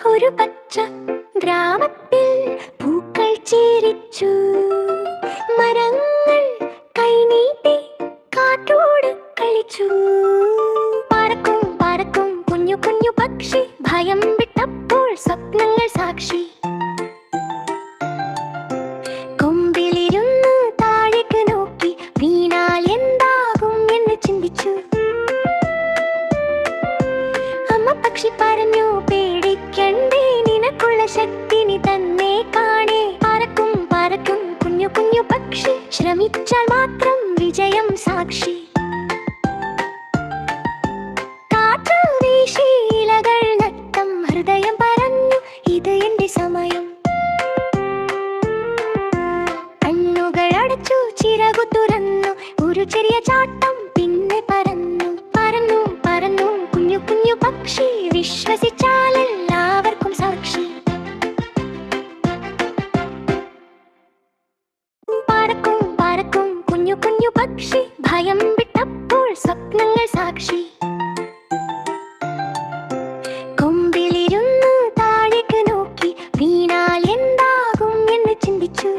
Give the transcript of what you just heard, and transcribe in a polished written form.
ഒരു പച്ച ഗ്രാമത്തിൽ പൂക്കൾ ചിരിച്ചു. മരങ്ങൾ കൈനീട്ടി കാറ്റോട് കളിച്ചു. പറക്കും പറക്കും കുഞ്ഞു കുഞ്ഞു പക്ഷി, ഭയം വിട്ടപ്പോൾ സ്വപ്നങ്ങൾ സാക്ഷി. കൊമ്പിലിരുന്ന് താഴേക്ക് നോക്കി വീണാൽ എന്താകും എന്ന് ചിന്തിച്ചു. അമ്മ പക്ഷി പറഞ്ഞു, പേടിക്കണ്ടേ, നിനക്കുള്ള ശക്തി നീ തന്നെ കാണേ. പറക്കും പറക്കും കുഞ്ഞു കുഞ്ഞു പക്ഷി, ശ്രമിച്ചാൽ മാത്രം വിജയം സാക്ഷി. കാറ്റ് വീശി ഇലകൾ നട്ടം, ഹൃദയം പറഞ്ഞു ഇത് എന്റെ സമയം. കണ്ണുകൾ അടച്ചു ചിറകു തുറന്നു, ഒരു ചെറിയ ചാട്ടം പിന്നെ പറന്നു. പറന്നു പറന്നു കുഞ്ഞു കുഞ്ഞു പക്ഷി, വിശ്വസിച്ചാൽ എല്ലാവർക്കും സാക്ഷി. പറക്കും പറക്കും കുഞ്ഞു കുഞ്ഞു പക്ഷി, ഭയം വിട്ടപ്പോൾ സ്വപ്നങ്ങൾ സാക്ഷി. കൊമ്പിലിരുന്ന് താഴേക്ക് നോക്കി വീണാൽ എന്താകും എന്ന് ചിന്തിച്ചു.